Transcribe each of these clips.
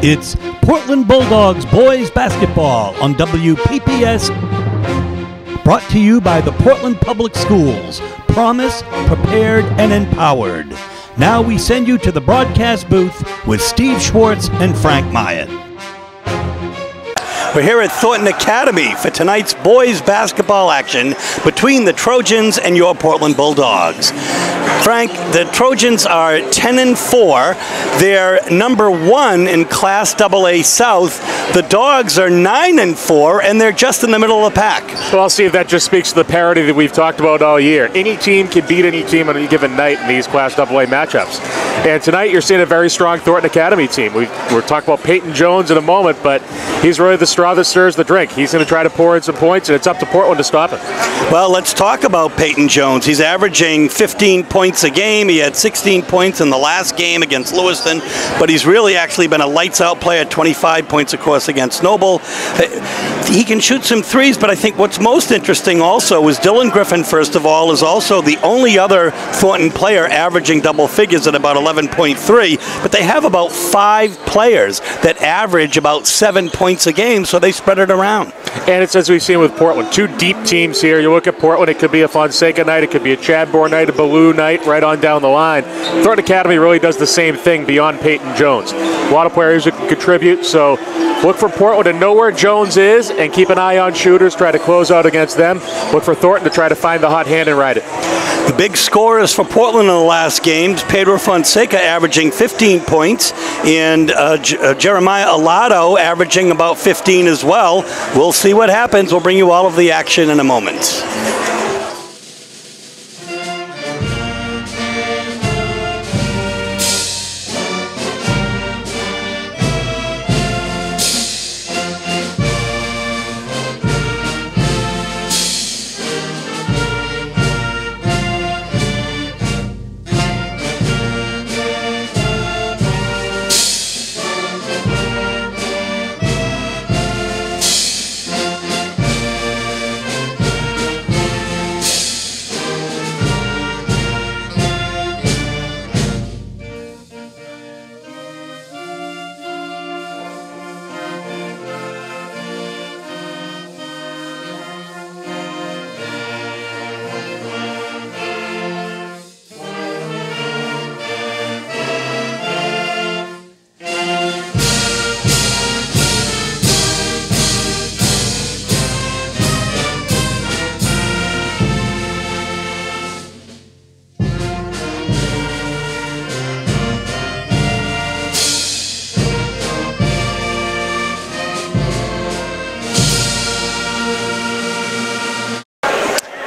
It's Portland Bulldogs boys basketball on WPPS, brought to you by the Portland Public Schools. Promise, prepared, and empowered. Now we send you to the broadcast booth with Steve Schwartz and Frank Myatt. We're here at Thornton Academy for tonight's boys basketball action between the Trojans and your Portland Bulldogs. Frank, the Trojans are 10-4. They're number 1 in Class AA South. The Dogs are 9-4, and they're just in the middle of the pack. Well, I'll see if that just speaks to the parity that we've talked about all year. Any team can beat any team on any given night in these Class AA matchups. And tonight you're seeing a very strong Thornton Academy team. We're talking about Peyton Jones in a moment, but he's really the straw that stirs the drink. He's going to try to pour in some points, and it's up to Portland to stop him. Well, let's talk about Peyton Jones. He's averaging 15 points a game. He had 16 points in the last game against Lewiston, but he's really actually been a lights-out player, 25 points, of course, against Noble. He can shoot some threes, but I think what's most interesting also is Dylan Griffin, first of all, is also the only other Thornton player averaging double figures at about 11.3, but they have about 5 players that average about 7 points a game, so they spread it around. And it's as we've seen with Portland, 2 deep teams here. You look at Portland, it could be a Fonseca night, it could be a Chadbourne night, a Ballou night, right on down the line. Thornton Academy really does the same thing beyond Peyton Jones. A lot of players who can contribute, so look for Portland to know where Jones is and keep an eye on shooters, try to close out against them. Look for Thornton to try to find the hot hand and ride it. The big scorers for Portland in the last games, Pedro Fonseca averaging 15 points, and Jeremiah Alado averaging about 15 as well. We'll see what happens. We'll bring you all of the action in a moment.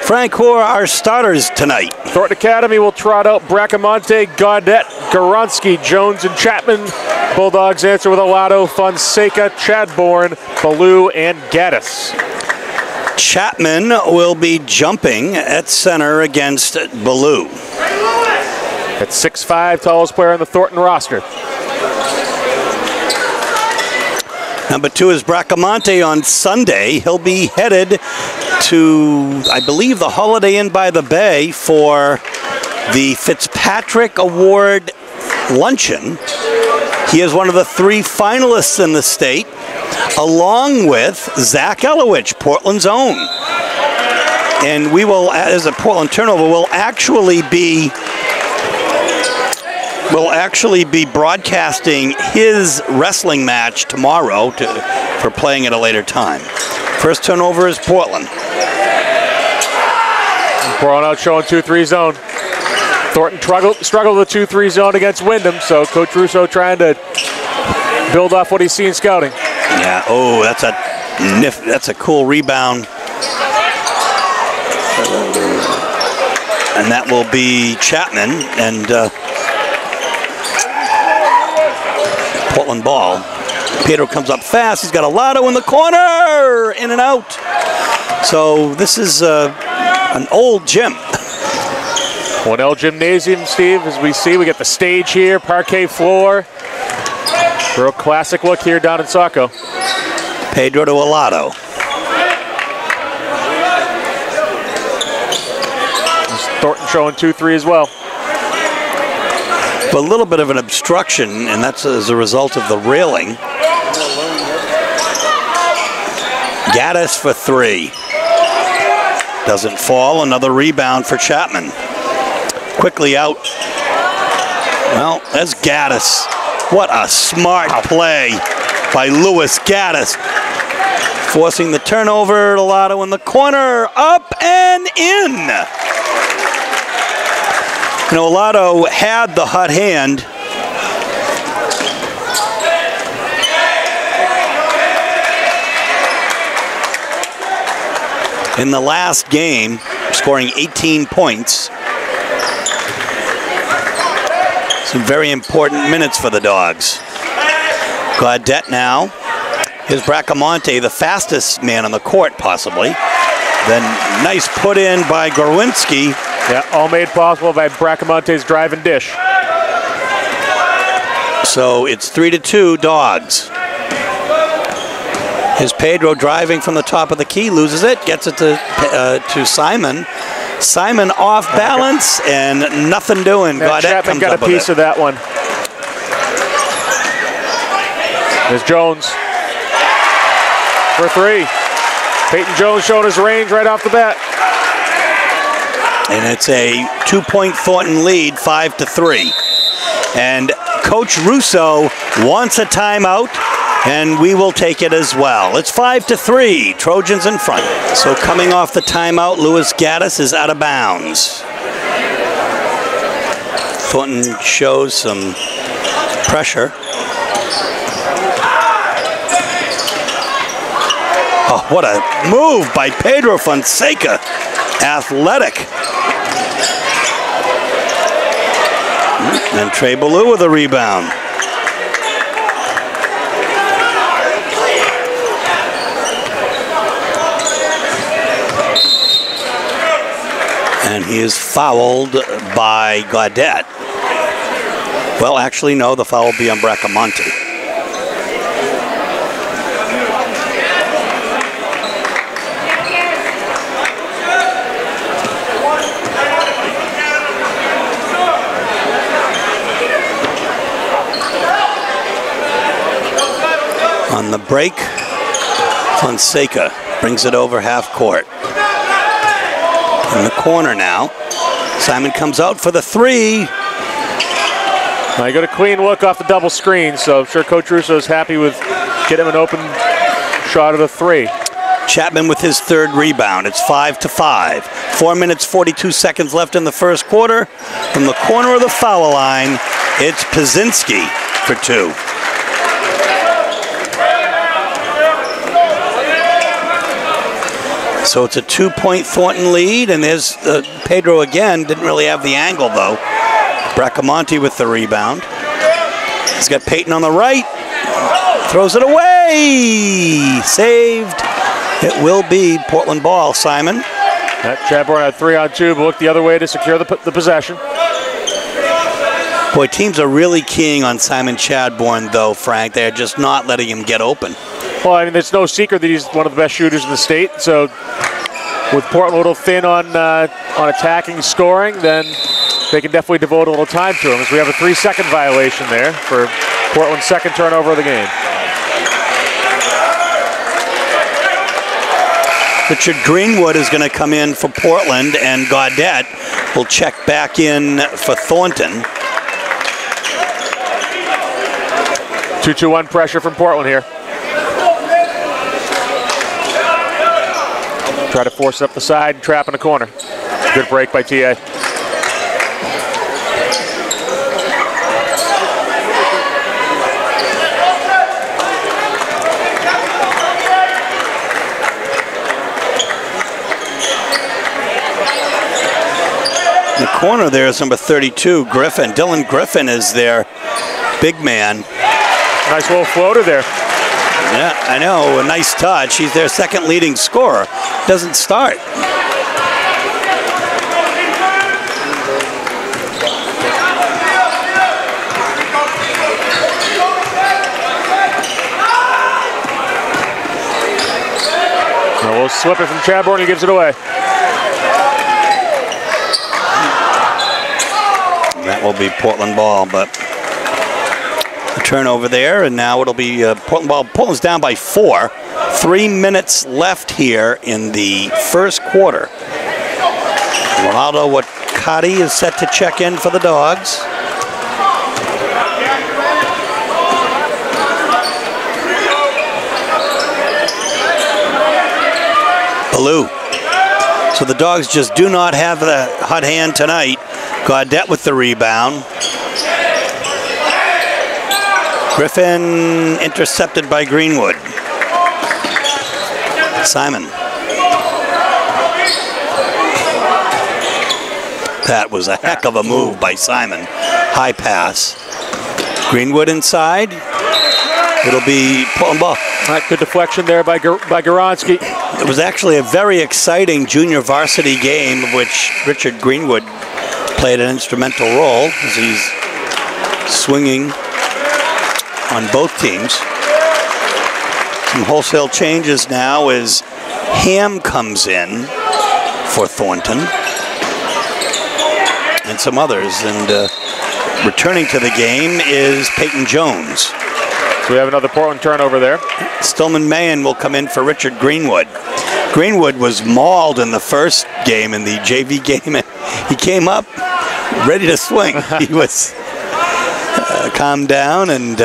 Frank, who are our starters tonight? Thornton Academy will trot out Bracamonte, Gaudette, Goronsky, Jones, and Chapman. Bulldogs answer with Alado, Fonseca, Chadbourne, Ballou, and Gaddis. Chapman will be jumping at center against Ballou. At 6'5", tallest player on the Thornton roster. Number 2 is Bracamonte on Sunday. He'll be headed to, I believe, the Holiday Inn by the Bay for the Fitzpatrick Award luncheon. He is one of the 3 finalists in the state, along with Zach Elowich, Portland's own. And we will, as a Portland turnover, will actually be broadcasting his wrestling match tomorrow for playing at a later time. First turnover is Portland. Portland out showing 2-3 zone. Thornton struggled with the 2-3 zone against Wyndham, so Coach Russo trying to build off what he's seen scouting. Yeah, oh, that's a cool rebound. And that will be Chapman, and Portland ball. Pedro comes up fast. He's got Alado in the corner, in and out. So this is an old gym. Cornell Gymnasium, Steve, as we see, we got the stage here, parquet floor. Real classic look here down in Saco. Pedro to Alado. Thornton showing 2-3 as well. a little bit of an obstruction, and that's as a result of the railing. Gaddis for 3. Doesn't fall. Another rebound for Chapman. Quickly out. Well, that's Gaddis. What a smart play by Louis Gaddis. Forcing the turnover. Lotto in the corner. Up and in. You know, Lotto had the hot hand. In the last game, scoring 18 points. Some very important minutes for the Dogs. Gaudette now. Here's Bracamonte, the fastest man on the court, possibly. Then nice put in by Gorwinski. Yeah, all made possible by Bracamonte's drive and dish. So it's 3-2 Dogs. Here's Pedro driving from the top of the key, loses it, gets it to Simon. Simon off balance and nothing doing. Gaudette comes got up a piece of that one. There's Jones for 3. Peyton Jones showing his range right off the bat. And it's a 2-point Thornton lead, 5-3. And Coach Russo wants a timeout, and we will take it as well. It's 5-3, Trojans in front. So coming off the timeout, Louis Gaddis is out of bounds. Thornton shows some pressure. Oh, what a move by Pedro Fonseca. Athletic. And Trey Ballou with a rebound. And he is fouled by Gaudette. Well, actually, no, the foul will be on Bracamonte. On the break, Fonseca brings it over half court. In the corner now. Simon comes out for the 3. Now you got a clean look off the double screen, so I'm sure Coach Russo is happy with getting him an open shot at a 3. Chapman with his 3rd rebound. It's 5-5. 4 minutes, 42 seconds left in the first quarter. From the corner of the foul line, it's Pazinski for 2. So it's a 2-point Thornton lead, and there's Pedro again. Didn't really have the angle, though. Bracamonte with the rebound. He's got Peyton on the right. Throws it away. Saved. It will be Portland ball, Simon. That Chadbourne had 3-on-2, but looked the other way to secure the possession. Boy, teams are really keying on Simon Chadbourne, though, Frank. They're just not letting him get open. Well, I mean, there's no secret that he's one of the best shooters in the state. So with Portland a little thin on attacking scoring, then they can definitely devote a little time to him, as we have a 3-second violation there for Portland's 2nd turnover of the game. Richard Greenwood is going to come in for Portland, and Gaudette will check back in for Thornton. 2-2-1 pressure from Portland here. Try to force it up the side and trap in the corner. Good break by TA. In the corner there is number 32, Griffin. Dylan Griffin is their big man. Nice little floater there. Yeah, I know, a nice touch. He's their 2nd leading scorer. Doesn't start. A little slipper from Chadbourne, he gives it away. That will be Portland ball, but a turnover there, and now it'll be Portland ball. Portland's down by 4. 3 minutes left here in the first quarter. Ronaldo Wakati is set to check in for the Dogs. Ballou. So the Dogs just do not have the hot hand tonight. Gaudette with the rebound. Griffin intercepted by Greenwood. Simon. That was a heck of a move by Simon. High pass. Greenwood inside. It'll be Portland ball. Good deflection there by Goronski. It was actually a very exciting junior varsity game of which Richard Greenwood played an instrumental role as he's swinging on both teams. Some wholesale changes now as Ham comes in for Thornton and some others. And returning to the game is Peyton Jones. So we have another Portland turnover there. Stillman Mahan will come in for Richard Greenwood. Greenwood was mauled in the first game, in the JV game. He came up ready to swing. He was calmed down, and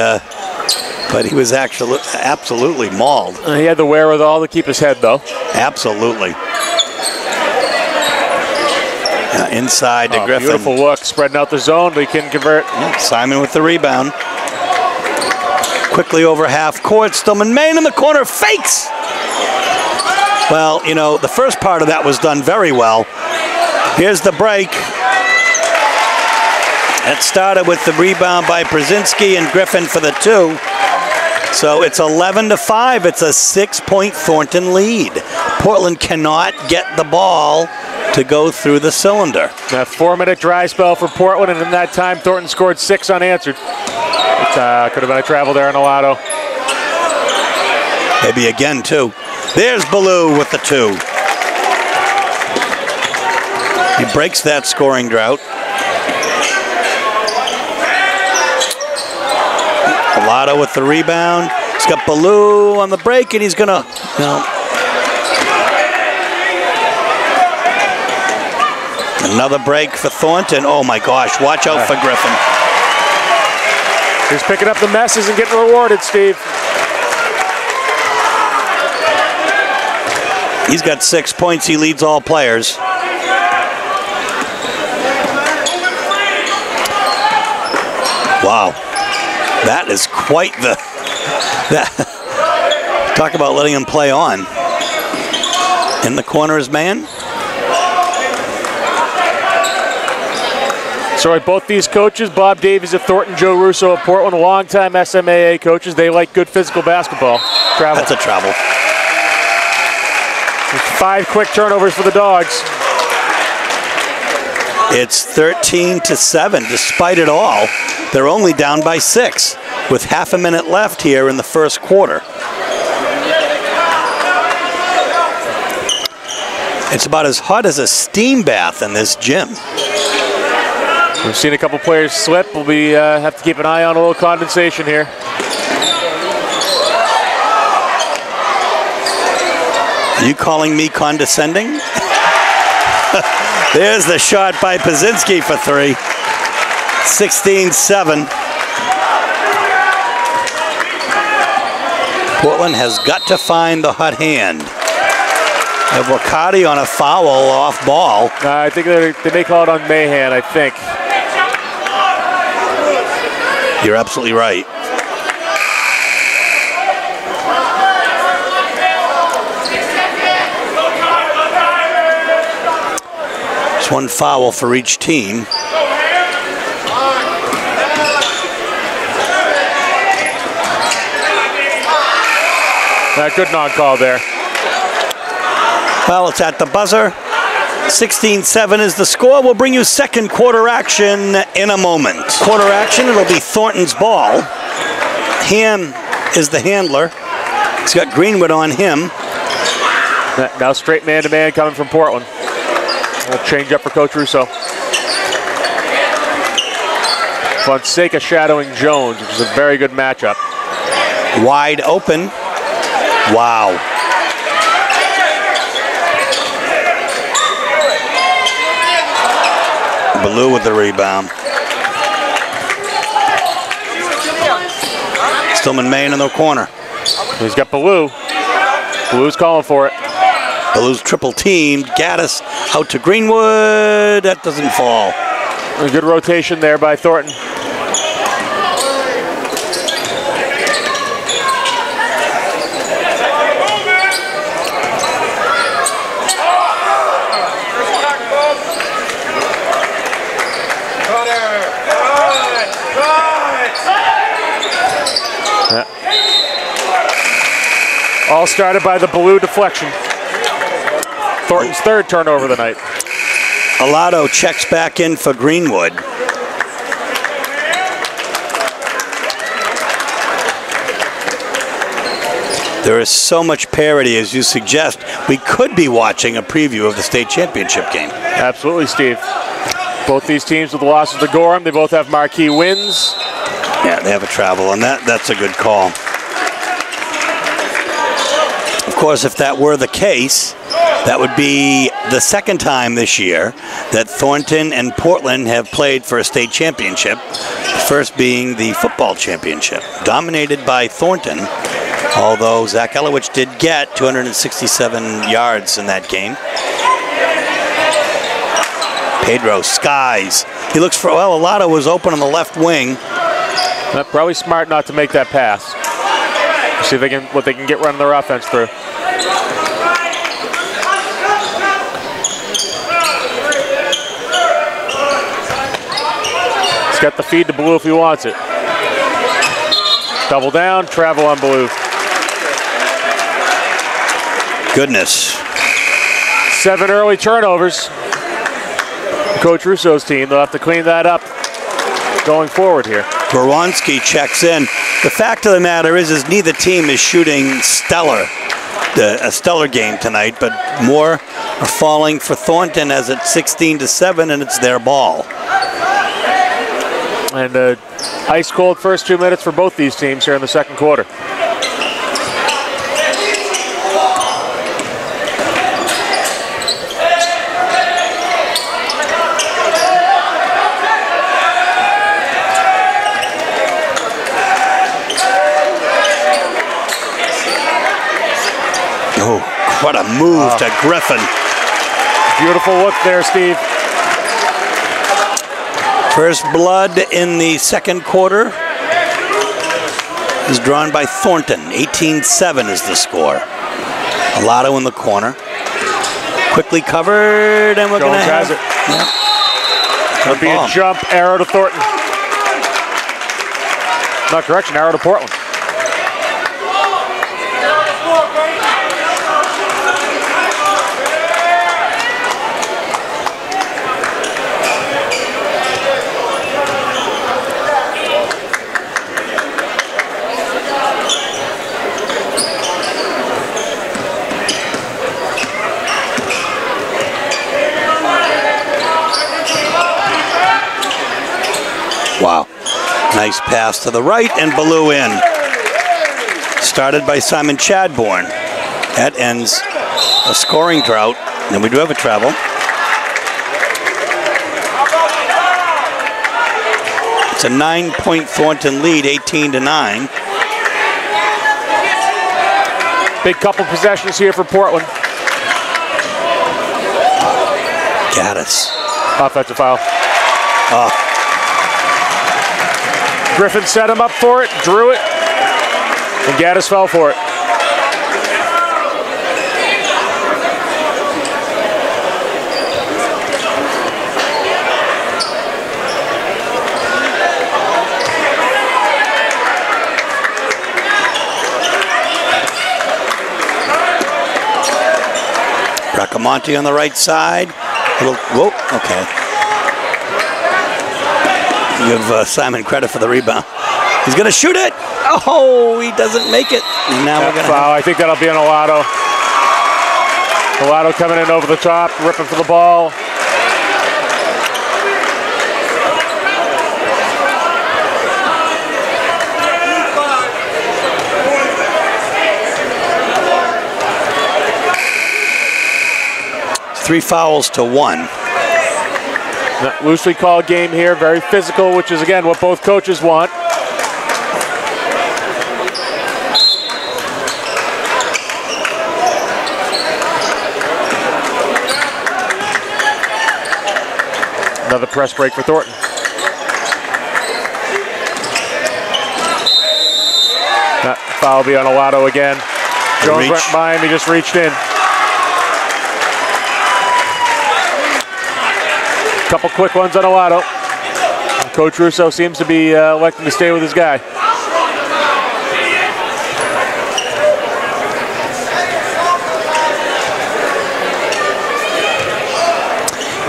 but he was actually absolutely mauled. He had the wherewithal to keep his head, though. Absolutely. Inside to Griffin. Beautiful look, spreading out the zone, but he couldn't convert. Yeah, Simon with the rebound. Quickly over half court. Stillman Mahan in the corner, fakes. Well, you know, the first part of that was done very well. Here's the break. It started with the rebound by Brzezinski and Griffin for the 2. So it's 11-5. It's a 6-point Thornton lead. Portland cannot get the ball to go through the cylinder. A 4-minute dry spell for Portland, and in that time, Thornton scored 6 unanswered. It could have been a travel there in a lotto. Maybe again, too. There's Ballou with the 2. He breaks that scoring drought. Lotto with the rebound. He's got Ballou on the break, and he's gonna. No. Another break for Thornton. Oh my gosh! Watch out for Griffin. He's picking up the messes and getting rewarded, Steve. He's got 6 points. He leads all players. Wow. That is quite the... Talk about letting him play on. In the corner is Mahan. So both these coaches, Bob Davies of Thornton, Joe Russo of Portland, longtime SMAA coaches. They like good physical basketball. Travel. That's a travel. 5 quick turnovers for the Dogs. It's 13-7. Despite it all, they're only down by 6 with half a minute left here in the first quarter. It's about as hot as a steam bath in this gym. We've seen a couple players slip. We'll be have to keep an eye on a little condensation here. Are you calling me condescending? There's the shot by Brzezinski for 3. 16-7. Portland has got to find the hot hand. Wakati on a foul off ball. I think they may call it on Mahan, I think. You're absolutely right. It's one foul for each team. Good non-call there. Well, it's at the buzzer. 16-7 is the score. We'll bring you second quarter action in a moment. Quarter action, it'll be Thornton's ball. Ham is the handler. He's got Greenwood on him. Now straight man-to-man coming from Portland. We'll change up for Coach Russo. Fonseca shadowing Jones, which is a very good matchup. Wide open. Wow. Ballou with the rebound. Stillman Maine in the corner. He's got Ballou. Ballou's calling for it. Ballou's triple teamed. Gaddis out to Greenwood. That doesn't fall. A good rotation there by Thornton. All started by the Ballou deflection. Thornton's third turnover of the night. Alado checks back in for Greenwood. There is so much parity, as you suggest. We could be watching a preview of the state championship game. Absolutely, Steve. Both these teams with losses to Gorham. They both have marquee wins. Yeah, they have a travel, and that's a good call. Of course, if that were the case, that would be the second time this year that Thornton and Portland have played for a state championship, first being the football championship, dominated by Thornton, although Zach Elowich did get 267 yards in that game. Pedro skies. He looks for, well, Alado was open on the left wing. Probably smart not to make that pass. See if they can, what they can get running their offense through. He's got the feed to Ballou if he wants it. Double down, travel on Ballou. Goodness. 7 early turnovers. Coach Russo's team, they'll have to clean that up going forward here. Goronski checks in. The fact of the matter is neither team is shooting stellar, a stellar game tonight, but more are falling for Thornton as it's 16-7 and it's their ball. And ice cold first 2 minutes for both these teams here in the second quarter. Oh, what a move to Griffin. Beautiful look there, Steve. First blood in the second quarter is drawn by Thornton. 18-7 is the score. Alado in the corner. Quickly covered, and we're going to have it. Yep. It'll be a jump arrow to Thornton. Not correction, arrow to Portland. Wow. Nice pass to the right and Ballou in. Started by Simon Chadbourne. That ends a scoring drought. And we do have a travel. It's a 9-point Thornton lead, 18-9. Big couple possessions here for Portland. Gaddis. Offensive foul. Griffin set him up for it, drew it, and Gaddis fell for it. Bracamonte on the right side. Whoa, okay. Give Simon credit for the rebound. He's going to shoot it. Oh, he doesn't make it. And now we're going to foul. I think that'll be an Alado. Alado coming in over the top, ripping for the ball. 3 fouls to 1. Loosely called game here, very physical, which is, again, what both coaches want. Another press break for Thornton. That foul will be on Olato again. Jones went by him, he just reached in. Couple quick ones on Olato. Coach Russo seems to be electing to stay with his guy.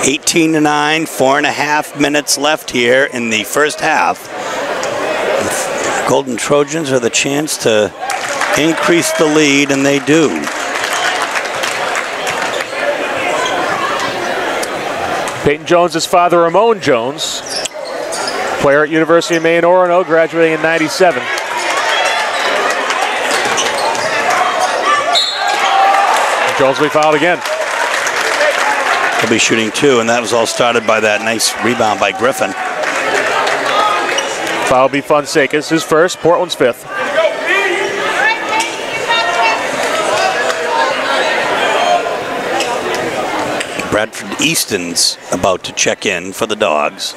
(18-9), 4.5 minutes left here in the first half. The Golden Trojans are the chance to increase the lead, and they do. Peyton Jones' father, Ramon Jones, player at University of Maine, Orono, graduating in '97. Jones will be fouled again. He'll be shooting 2, and that was all started by that nice rebound by Griffin. Foul will be Fonseca's, his first, Portland's 5th. Bradford Easton's about to check in for the Dogs.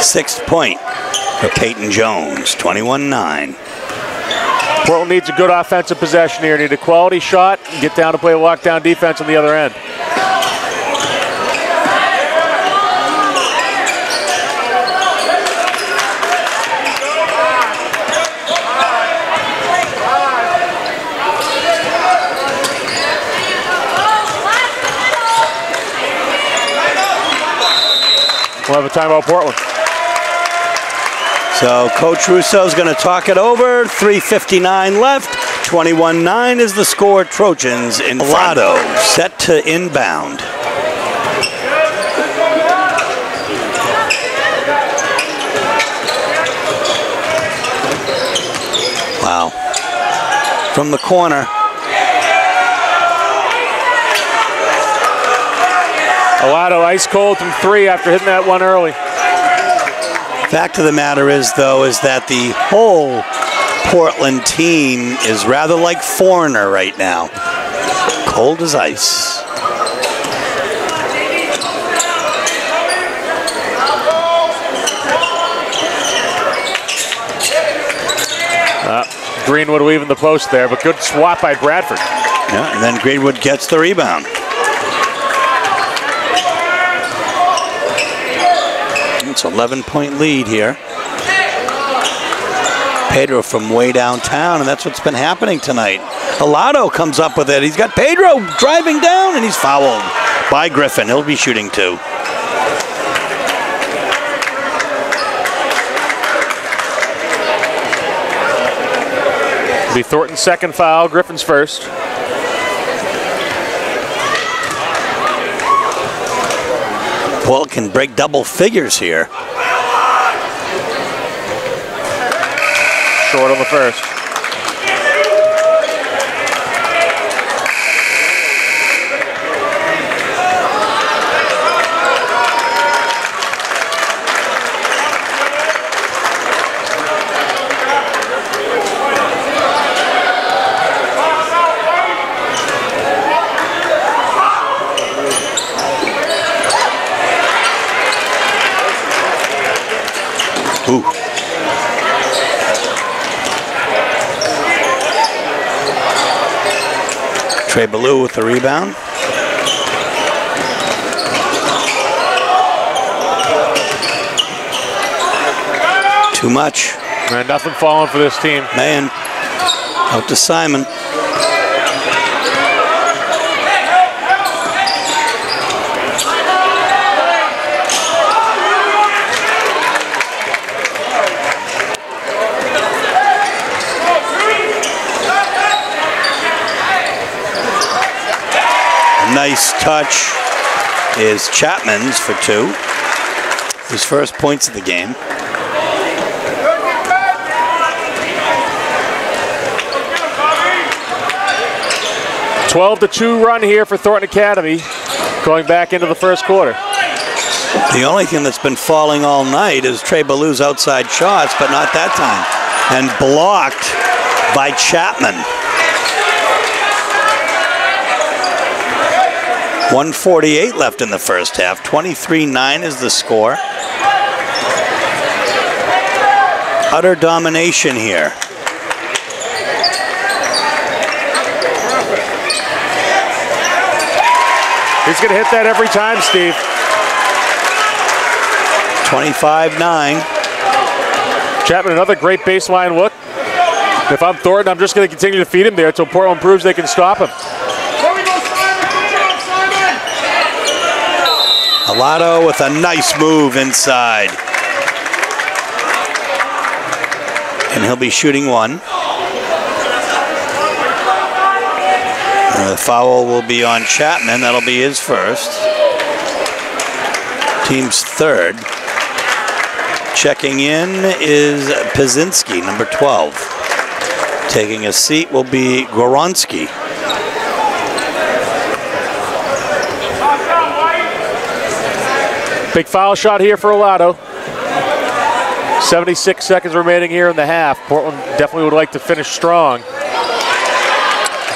Sixth point for Peyton Jones, 21-9. Portland needs a good offensive possession here. Need a quality shot and get down to play lockdown defense on the other end. We'll have a timeout, Portland. So Coach Russo's going to talk it over. 3:59 left. 21-9 is the score. Trojans in front. Olato set to inbound. Wow. From the corner. Olato ice cold from 3 after hitting that one early. Fact of the matter is, though, is that the whole Portland team is rather like Foreigner right now. Cold as ice. Greenwood leaving the post there, but good swap by Bradford. Yeah, and then Greenwood gets the rebound. It's an 11-point lead here. Pedro from way downtown, and that's what's been happening tonight. Olato comes up with it. He's got Pedro driving down, and he's fouled by Griffin. He'll be shooting 2. It'll be Thornton's second foul, Griffin's first. Paul can break double figures here. Short on the first. Ooh. Trey Ballou with the rebound. Too much. Man, nothing falling for this team. Man, out to Simon. nice touch is Chapman's for 2. His first points of the game. A 12-2 run here for Thornton Academy going back into the first quarter. The only thing that's been falling all night is Trey Ballou's outside shots, but not that time. And blocked by Chapman. 1:48 left in the first half. 23-9 is the score. Utter domination here. He's going to hit that every time, Steve. 25-9. Chapman, another great baseline look. If I'm Thornton, I'm just going to continue to feed him there until Portland proves they can stop him. Alato with a nice move inside. And he'll be shooting 1. The foul will be on Chapman. That'll be his first. Team's 3rd. Checking in is Pazynski, number 12. Taking a seat will be Goronski. Big foul shot here for Alato. 76 seconds remaining here in the half. Portland definitely would like to finish strong.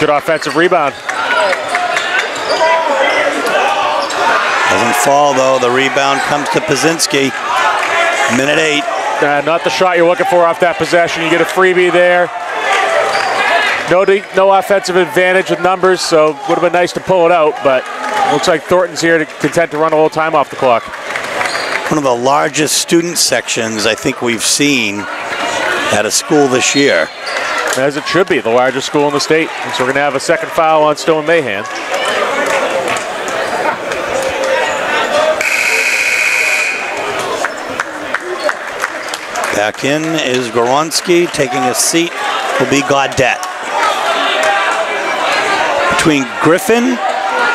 Good offensive rebound. Doesn't fall though. The rebound comes to Pazynski. Minute 8. Not the shot you're looking for off that possession. You get a freebie there. No offensive advantage with numbers, so would have been nice to pull it out, but looks like Thornton's here content to run a little time off the clock. One of the largest student sections I think we've seen at a school this year. As it should be, the largest school in the state. So we're going to have a second foul on Stone Mahan. Back in is Goronski. Taking a seat will be Gaudet. Between Griffin,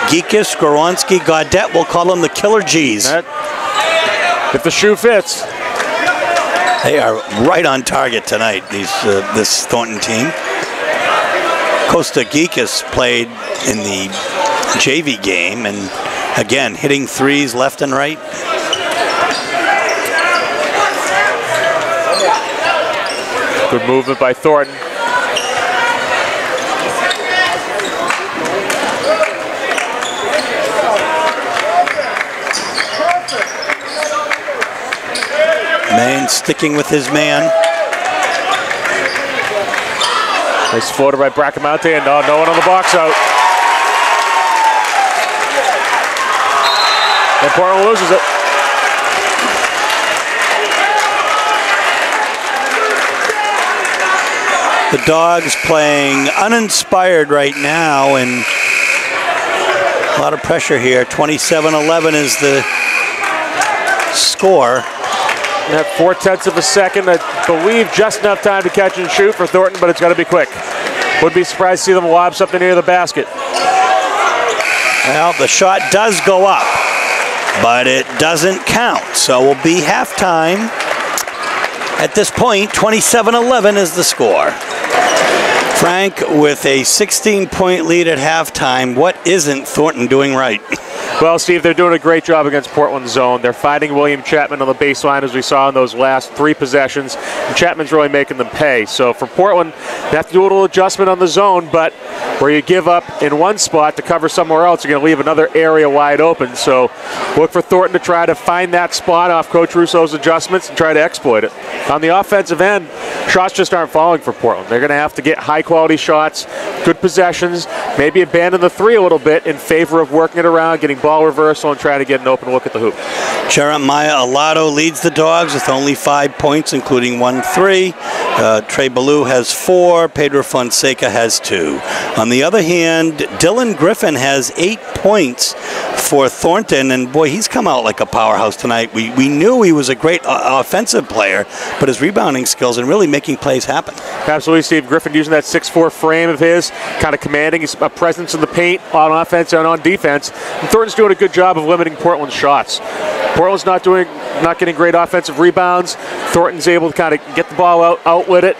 Geekus, Goronski, Gaudet, we'll call them the Killer G's. If the shoe fits. They are right on target tonight, this Thornton team. Costa Geekus played in the JV game, and again, hitting threes left and right. Good movement by Thornton. Maine sticking with his man. Nice floater by Bracamonte, and no one on the box out. And Portland loses it. The Dogs playing uninspired right now, and a lot of pressure here. 27-11 is the score. At 4/10 of a second, I believe just enough time to catch and shoot for Thornton, but it's got to be quick. Would be surprised to see them lob something near the basket. Well, the shot does go up, but it doesn't count. So we'll be halftime. At this point, 27-11 is the score. Frank with a 16-point lead at halftime. What isn't Thornton doing right? Well, Steve, they're doing a great job against Portland's zone. They're finding William Chapman on the baseline, as we saw in those last 3 possessions. And Chapman's really making them pay. So for Portland, they have to do a little adjustment on the zone, but where you give up in one spot to cover somewhere else, you're going to leave another area wide open. So look for Thornton to try to find that spot off Coach Russo's adjustments and try to exploit it. On the offensive end, shots just aren't falling for Portland. They're going to have to get high-quality shots, good possessions, maybe abandon the 3 a little bit in favor of working it around, getting ball reversal, and trying to get an open look at the hoop. Jeremiah Alato leads the Dogs with only 5 points, including 1 3. Trey Ballou has 4. Pedro Fonseca has 2. On the other hand, Dylan Griffin has 8 points for Thornton, and boy, he's come out like a powerhouse tonight. We knew he was a great offensive player, but his rebounding skills and really making plays happen. Absolutely, Steve. Griffin using that 6'4" frame of his, kind of commanding his presence in the paint on offense and on defense. And Thornton's doing a good job of limiting Portland's shots. Portland's not getting great offensive rebounds. Thornton's able to kind of get the ball outlet it,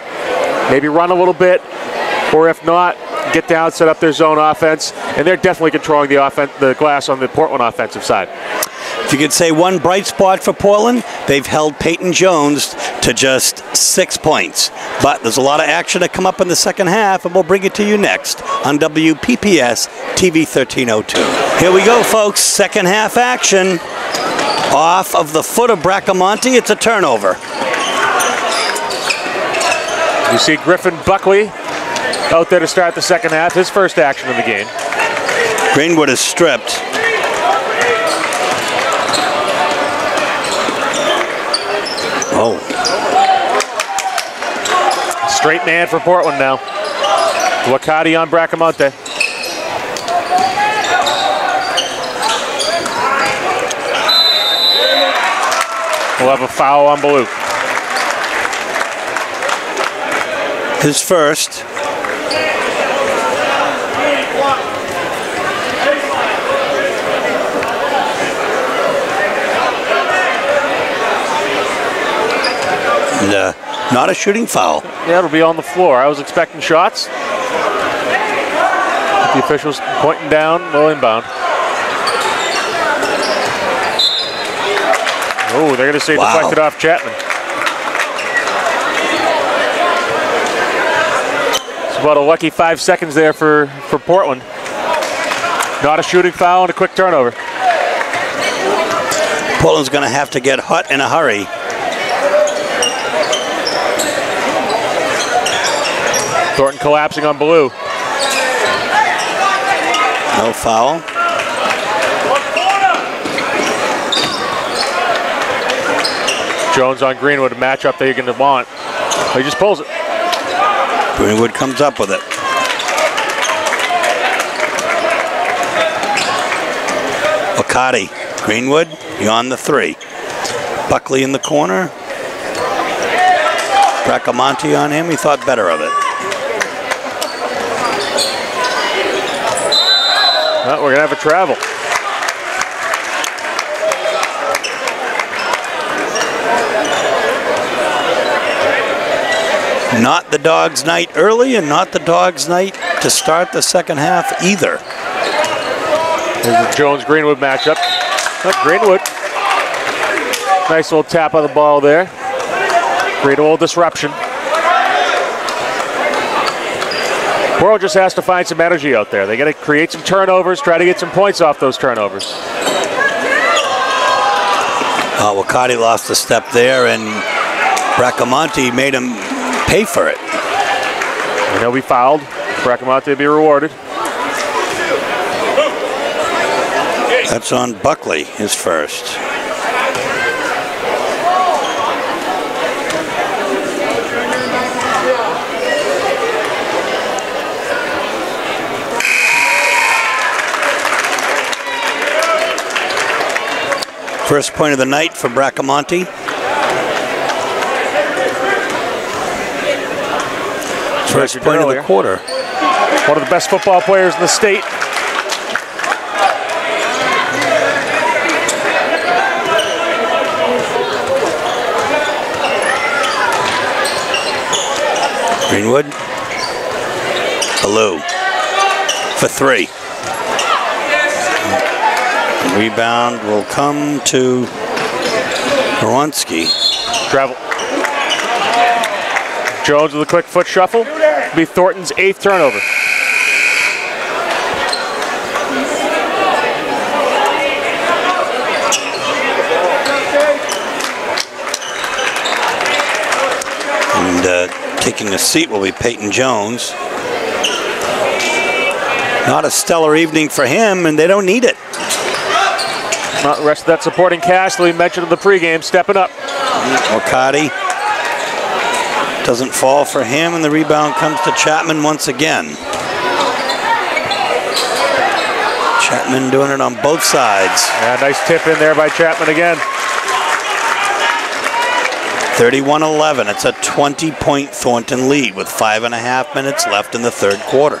maybe run a little bit, or if not, get down, set up their zone offense, and they're definitely controlling the glass on the Portland offensive side. If you could say one bright spot for Portland, they've held Peyton Jones to just 6 points. But there's a lot of action to come up in the second half, and we'll bring it to you next on WPPS TV 1302. Here we go, folks. Second half action. Off of the foot of Bracamonte, it's a turnover. You see Griffin Buckley out there to start the second half, his first action in the game. Greenwood is stripped. Oh. Straight man for Portland now. Wakati on Bracamonte. We'll have a foul on Baloo. His first. And, not a shooting foul. Yeah, it'll be on the floor. I was expecting shots. The officials pointing down, low inbound. Oh, they're going to say deflected off Chapman. It's about a lucky 5 seconds there for Portland. Not a shooting foul and a quick turnover. Portland's going to have to get hot in a hurry. Thornton collapsing on Baloo. No foul. Jones on Greenwood, a matchup that you're going to want. He just pulls it. Greenwood comes up with it. Wakati. Greenwood beyond the three. Buckley in the corner. Bracamonte on him. He thought better of it. Well, we're going to have a travel. Not the Dogs' night early and not the Dogs' night to start the second half either. Here's the Jones-Greenwood matchup. Greenwood. Nice little tap on the ball there. Great little disruption. Portland just has to find some energy out there. They got to create some turnovers, try to get some points off those turnovers. Wakati lost a step there, and Bracamonte made him pay for it. And he'll be fouled. Bracamonte will be rewarded. That's on Buckley, his first. First point of the night for Bracamonte. First point of the quarter. One of the best football players in the state. Greenwood. Baloo for three. Rebound will come to Horonski. Travel. Jones with a quick foot shuffle. It'll be Thornton's 8th turnover. And taking a seat will be Peyton Jones. Not a stellar evening for him, and they don't need it. Not the rest of that supporting cast that we mentioned in the pregame, stepping up. Wakati doesn't fall for him, and the rebound comes to Chapman once again. Chapman doing it on both sides. Yeah, nice tip in there by Chapman again. 31-11. It's a 20-point Thornton lead with 5.5 minutes left in the third quarter.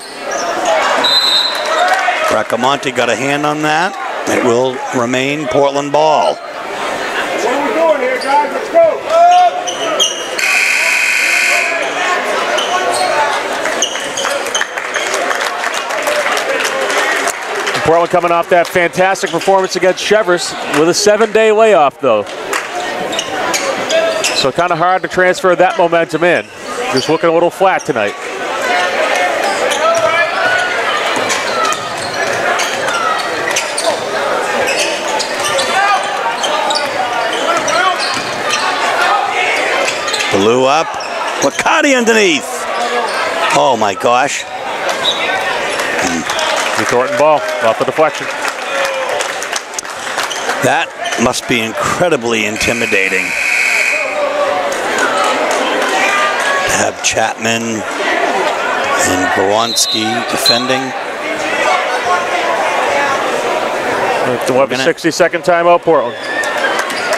Bracamonte got a hand on that. It will remain Portland ball. What are we doing here, guys? Let's go. Portland coming off that fantastic performance against Chevers with a 7-day layoff, though. So kind of hard to transfer that momentum in. Just looking a little flat tonight. Blew up. Wakati underneath. Oh my gosh. The Thornton ball off the deflection. That must be incredibly intimidating. To have Chapman and Gawonski defending. 60-second timeout, Portland.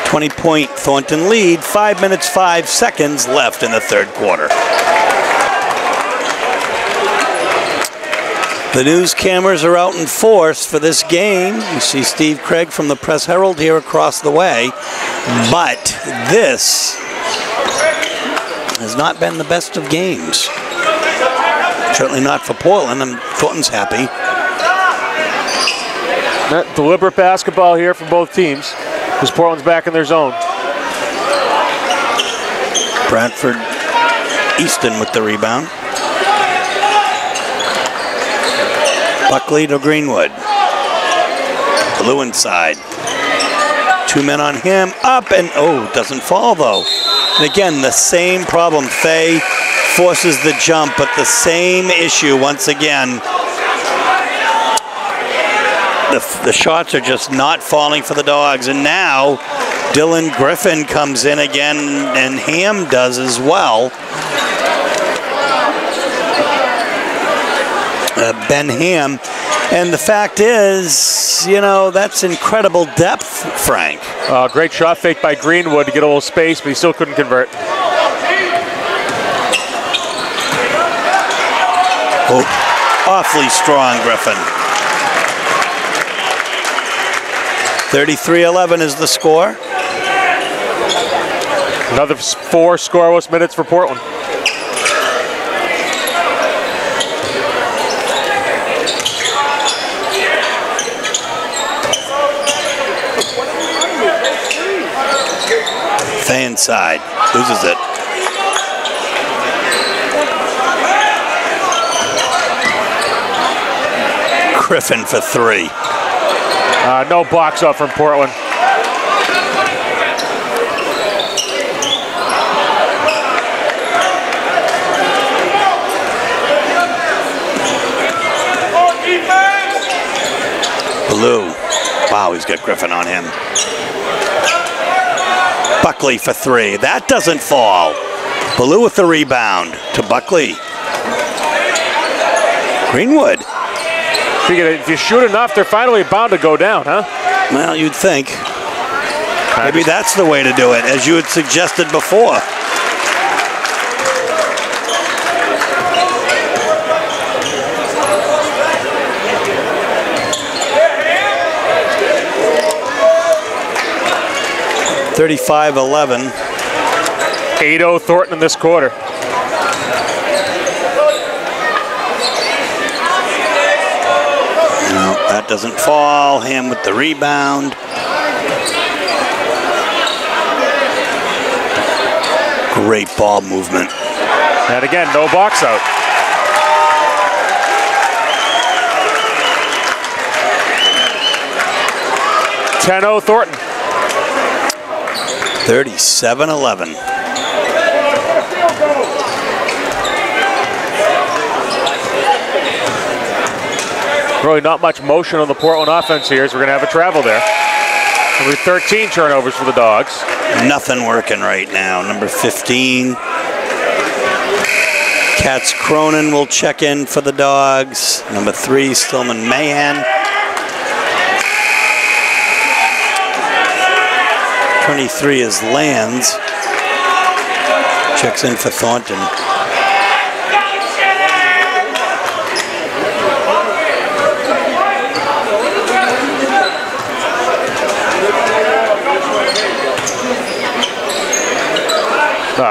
20-point Thornton lead, 5 minutes, 5 seconds left in the third quarter. The news cameras are out in force for this game. You see Steve Craig from the Press Herald here across the way. But this has not been the best of games. Certainly not for Portland, and Thornton's happy. Deliberate basketball here from both teams, because Portland's back in their zone. Bradford Easton with the rebound. Buckley to Greenwood. Blue inside. 2 men on him. Up and, oh, doesn't fall though. And again, the same problem. Fay forces the jump, but the same issue once again. The shots are just not falling for the Dogs. And now Dylan Griffin comes in again, and Ham does as well. Ben Ham. And the fact is, you know, that's incredible depth, Frank. Great shot fake by Greenwood to get a little space, but he still couldn't convert. Oh, awfully strong, Griffin. 33-11 is the score. Another 4 scoreless minutes for Portland. Fay inside, loses it. Griffin for 3. No box up from Portland. Blue. Wow, he's got Griffin on him. Buckley for 3. That doesn't fall. Blue with the rebound to Buckley. Greenwood. If you shoot enough, they're finally bound to go down, huh? Well, you'd think. Maybe that's the way to do it, as you had suggested before. $35-11. 8-0 Thornton in this quarter. No, that doesn't fall. Ham with the rebound. Great ball movement. And again, no box out. $10-0 Thornton. 37-11. Really not much motion on the Portland offense here, so we're going to have a travel there. There'll be 13 turnovers for the Dogs. Nothing working right now. Number 15. Katz Cronin will check in for the Dogs. Number 3, Stillman Mahan. 23 is Lands. Checks in for Thornton.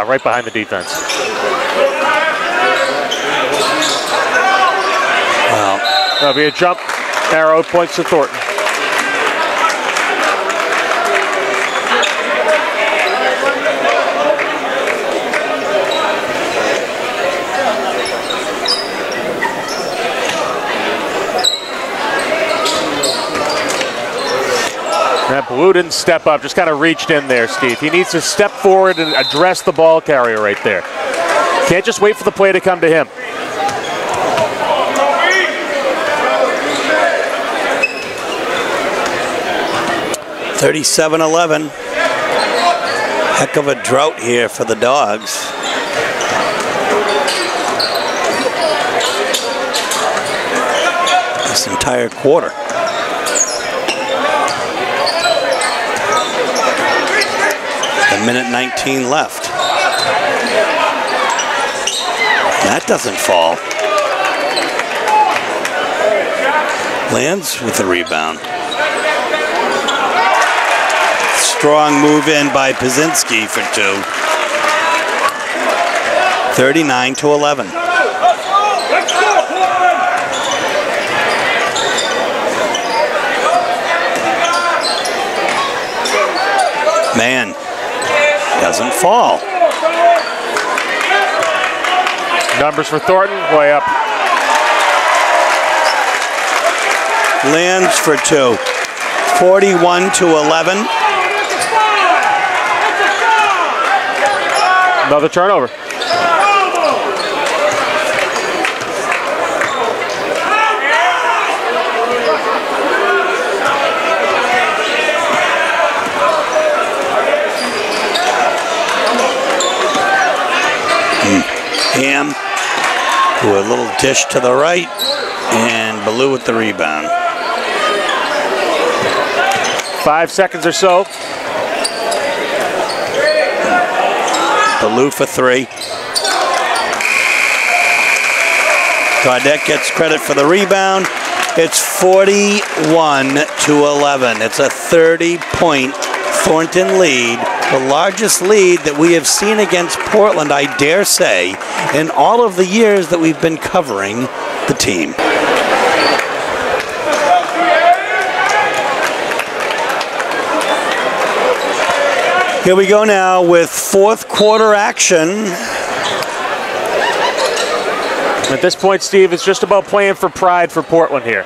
Right behind the defense. Wow. That'll be a jump arrow, points to Thornton. That Blue didn't step up, just kind of reached in there, Steve. He needs to step forward and address the ball carrier right there. Can't just wait for the play to come to him. (37-11). Heck of a drought here for the Dogs. This entire quarter. A minute 19 left. That doesn't fall. Lands with the rebound. Strong move in by Pazinski for 2. 39-11. Man. Doesn't fall. Numbers for Thornton, way up. Lands for 2. 41-11. Another turnover. Ham to a little dish to the right, and Ballou with the rebound. 5 seconds or so. Ballou for 3. Gaudette gets credit for the rebound. It's 41-11. It's a 30-point Thornton lead. The largest lead that we have seen against Portland, I dare say, in all of the years that we've been covering the team. Here we go now with fourth quarter action. At this point, Steve, it's just about playing for pride for Portland here.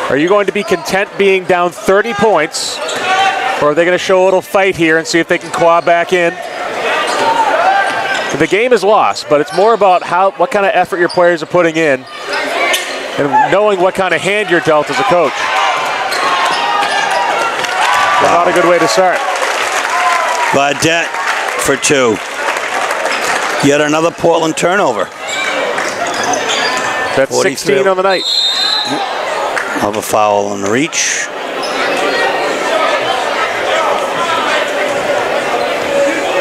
Are you going to be content being down 30 points? Or are they going to show a little fight here and see if they can claw back in? The game is lost, but it's more about what kind of effort your players are putting in and knowing what kind of hand you're dealt as a coach. Wow. Not a good way to start. Gaudette for 2. Yet another Portland turnover. That's 16 on the night. Of a foul on the reach.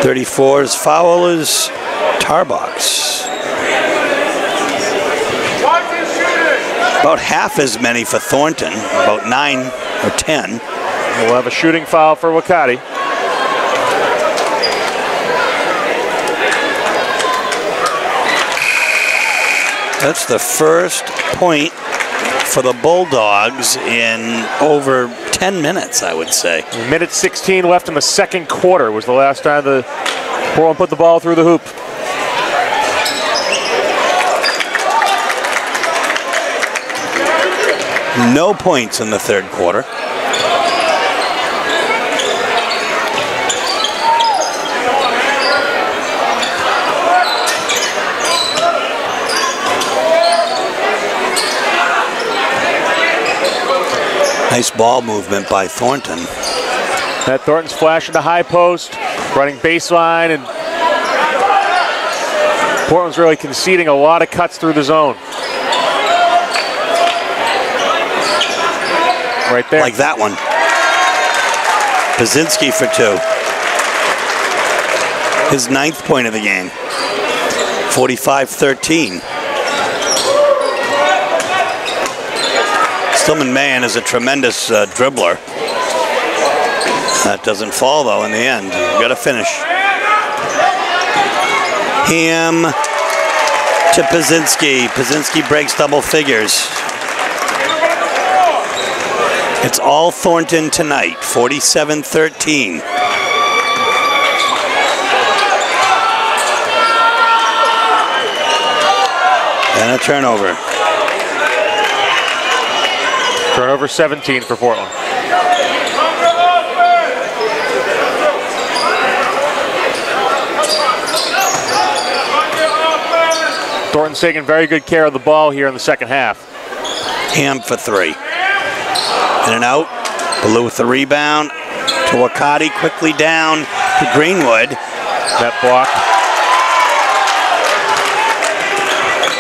.34's foul is Tarbox. About half as many for Thornton, about 9 or 10. We'll have a shooting foul for Wakati. That's the first point for the Bulldogs in over 10 minutes, I would say. Minute 16 left in the second quarter was the last time the Portland put the ball through the hoop. No points in the third quarter. Nice ball movement by Thornton. That Thornton's flashing the high post, running baseline, and Portland's really conceding a lot of cuts through the zone. Right there. Like that one. Pazinski for 2. His 9th point of the game. 45-13. Stillman Mahan is a tremendous dribbler. That doesn't fall though in the end. You got to finish. Ham to Pazinski. Pazinski breaks double figures. It's all Thornton tonight, 47-13. And a turnover. Turnover 17 for Portland. Thornton's taking very good care of the ball here in the second half. Ham for 3. In and out. Blue with the rebound. To Wakati, quickly down to Greenwood. That block.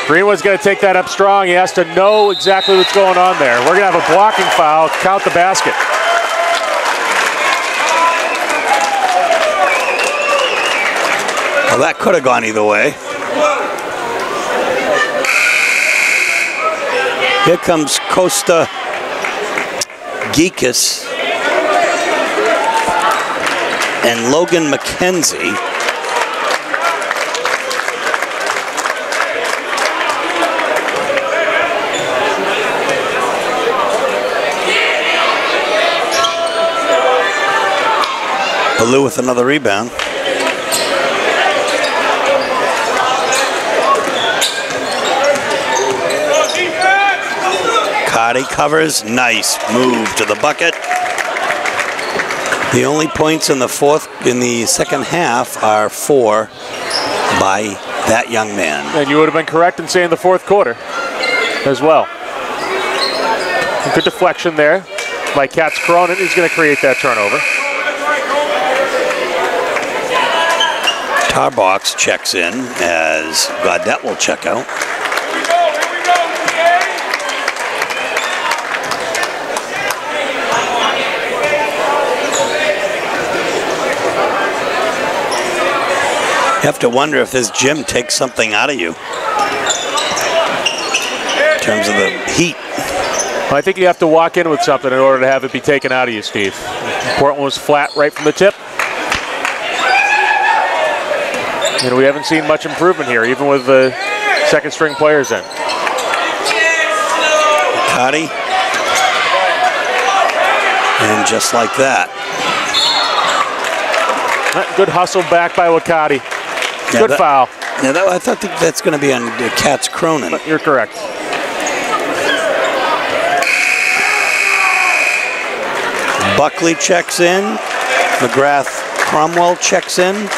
Greenwood's going to take that up strong. He has to know exactly what's going on there. We're going to have a blocking foul. Count the basket. Well, that could have gone either way. Here comes Costa Geekus and Logan McKenzie. Baloo with another rebound. Cotty covers, nice move to the bucket. The only points in the second half are 4 by that young man. And you would have been correct in saying the fourth quarter as well. Good deflection there by Katz Cronin. He's going to create that turnover. Tarbox checks in as Gaudette will check out. You have to wonder if this gym takes something out of you in terms of the heat. Well, I think you have to walk in with something in order to have it be taken out of you, Steve. Portland was flat right from the tip. And we haven't seen much improvement here, even with the second string players in. Cotty. And just like that. Good hustle back by Wakati. Yeah, good foul. Yeah, I thought that's going to be on Katz Cronin. But you're correct. Buckley checks in. McGrath Cromwell checks in.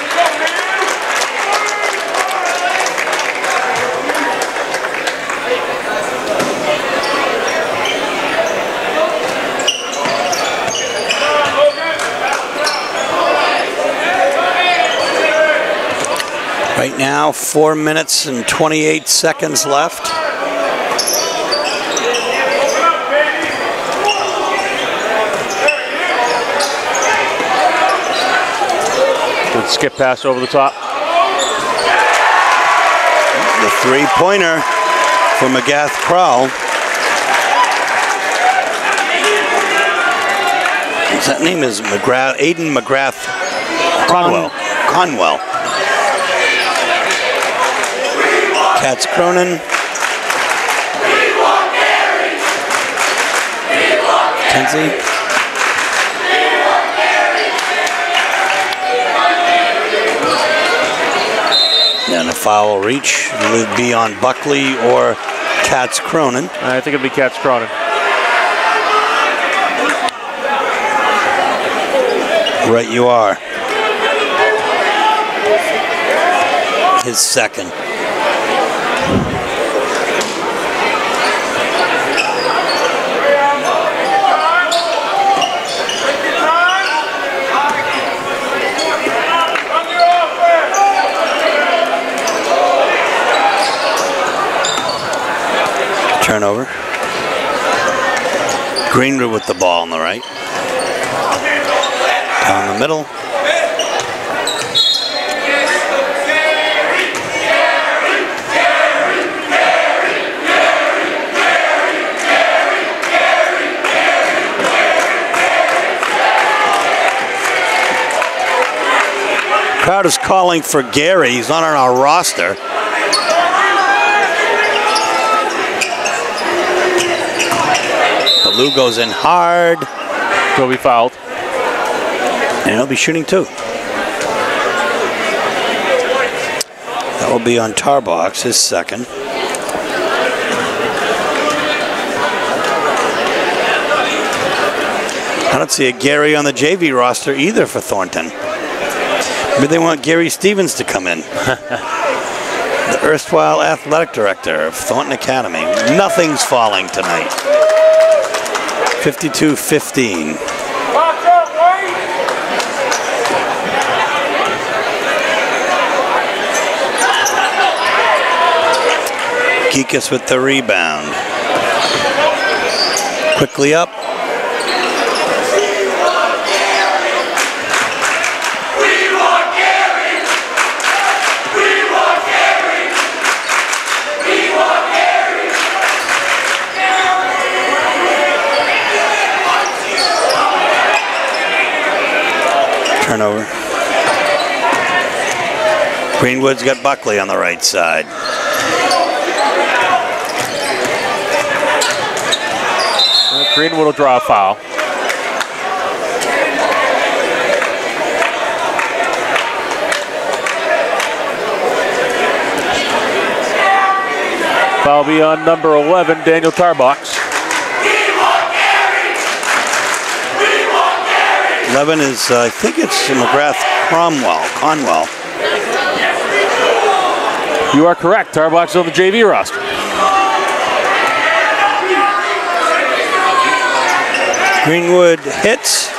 Right now, 4 minutes and 28 seconds left. Good skip pass over the top. The three-pointer for McGrath Crowell. His name is McGrath, Aiden McGrath Conwell. Katz Cronin. Kenzie. And a foul reach would be on Buckley or Katz Cronin. I think it'd be Katz Cronin. Right you are. His second. Turnover. Greenwood with the ball on the right. Down the middle. Carter's calling for Gary. He's not on our roster. Ballou goes in hard. He'll be fouled. And he'll be shooting too. That will be on Tarbox, his second. I don't see a Gary on the JV roster either for Thornton. Maybe they want Gary Stevens to come in. The erstwhile athletic director of Thornton Academy. Nothing's falling tonight. 52-15. Geekus with the rebound. Quickly up. Turnover. Greenwood's got Buckley on the right side. Greenwood will draw a foul. Foul be on number 11, Daniel Tarbox. 11 is, I think it's McGrath Conwell. You are correct. Tarbox is on the JV roster. Greenwood hits.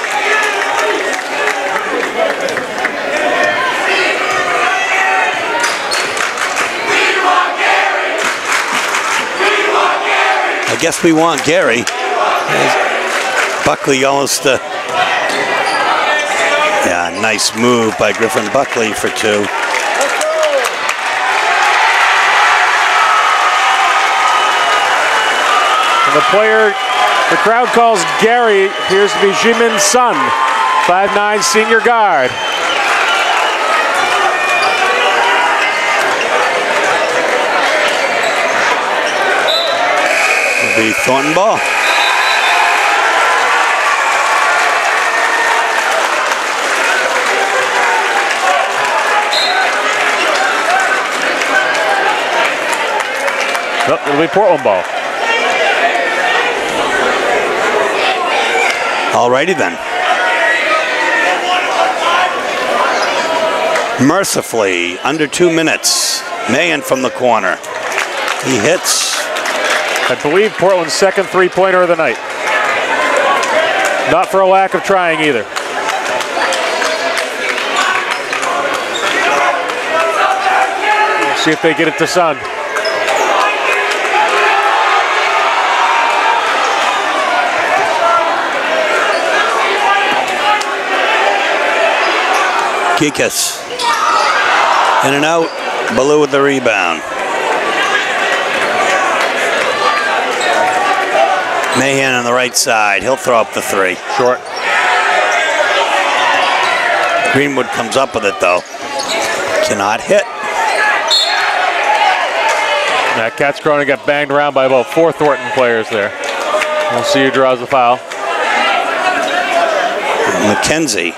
I guess we want Gary. Buckley almost, yeah, nice move by Griffin Buckley for two. And the player the crowd calls Gary appears to be Jimin's son, 5'9" senior guard. It'll be Thornton ball. Nope, it'll be Portland ball. Alrighty then. Mercifully, under 2 minutes. Maine from the corner. He hits. I believe Portland's second three-pointer of the night. Not for a lack of trying either. We'll see if they get it to Sun. Geekus. In and out. Ballou with the rebound. Mahan on the right side. He'll throw up the three. Short. Greenwood comes up with it though. Cannot hit. Now Katz Cronin got banged around by about 4 Thornton players there. We'll see who draws the foul. McKenzie.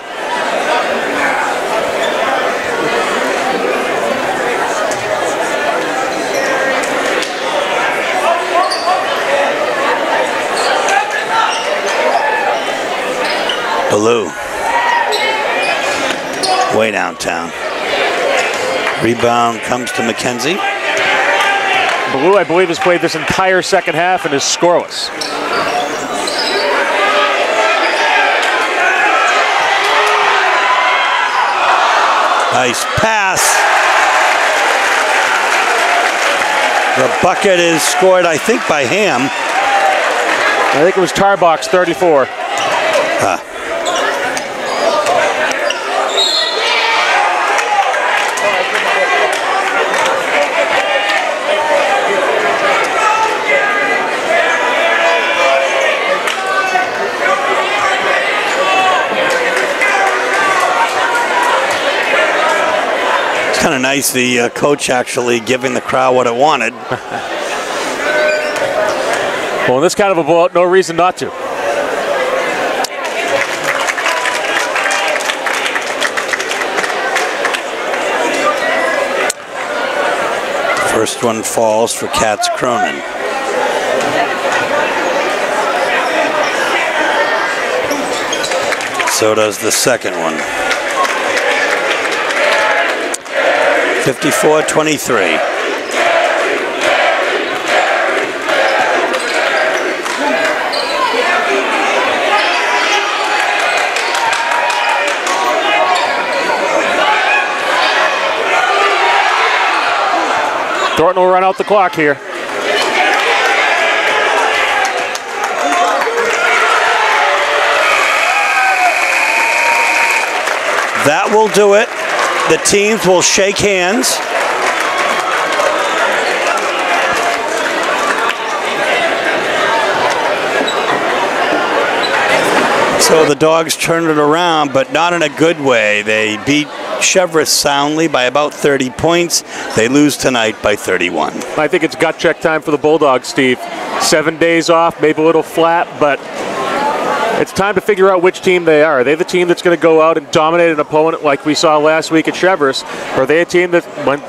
Ballou. Way downtown. Rebound comes to McKenzie. Ballou, I believe, has played this entire second half and is scoreless. Nice pass. The bucket is scored, I think, by Ham. I think it was Tarbox, 34. It's kind of nice, the coach actually giving the crowd what it wanted. Well, in this kind of a blowout, no reason not to. First one falls for Katz Cronin. So does the second one. 54-23. Thornton will run out the clock here. That will do it. The teams will shake hands. So the Dogs turned it around, but not in a good way. They beat Cheverus soundly by about 30 points. They lose tonight by 31. I think it's gut check time for the Bulldogs, Steve. 7 days off, maybe a little flat, but it's time to figure out which team they are. Are they the team that's going to go out and dominate an opponent like we saw last week at Cheverus? Or are they a team that, when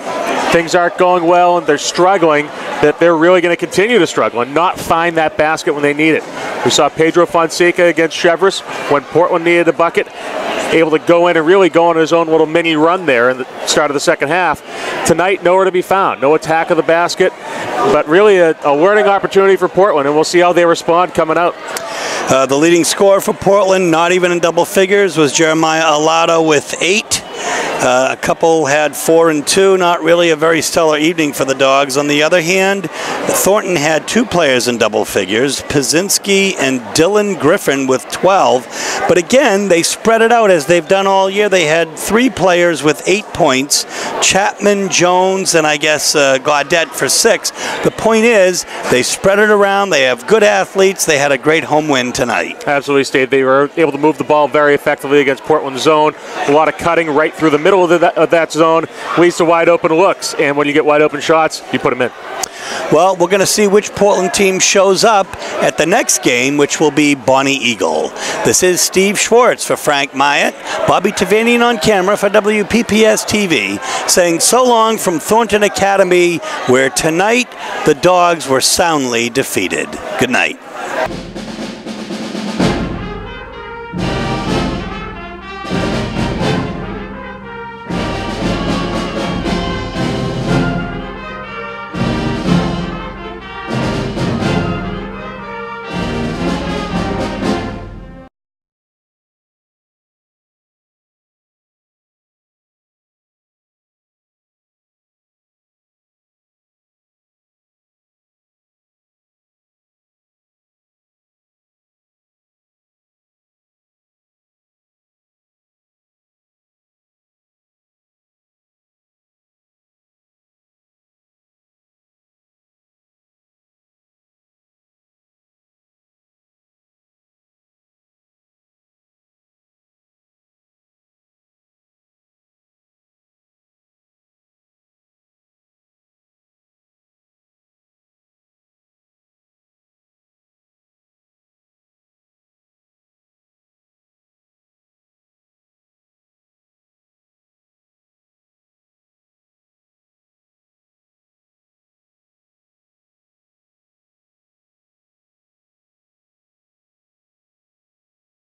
things aren't going well and they're struggling, that they're really going to continue to struggle and not find that basket when they need it? We saw Pedro Fonseca against Cheverus when Portland needed a bucket, able to go in and really go on his own little mini run there in the start of the second half. Tonight, nowhere to be found. No attack of the basket, but really a learning opportunity for Portland, and we'll see how they respond coming out. The leading scorer for Portland, not even in double figures, was Jeremiah Alado with 8. A couple had 4 and 2. Not really a very stellar evening for the Dogs. On the other hand, Thornton had 2 players in double figures, Pazinski and Dylan Griffin with 12. But again, they spread it out as they've done all year. They had 3 players with 8 points, Chapman, Jones, and I guess Gaudette for 6. The point is, they spread it around. They have good athletes. They had a great home win tonight. Absolutely, Steve. They were able to move the ball very effectively against Portland's zone. A lot of cutting right through the middle of that zone leads to wide open looks, and when you get wide open shots, you put them in. Well, we're going to see which Portland team shows up at the next game, which will be Bonnie Eagle. This is Steve Schwartz for Frank Myatt, Bobby Tavanian on camera for WPPS TV, saying so long from Thornton Academy, where tonight the Dogs were soundly defeated. Good night.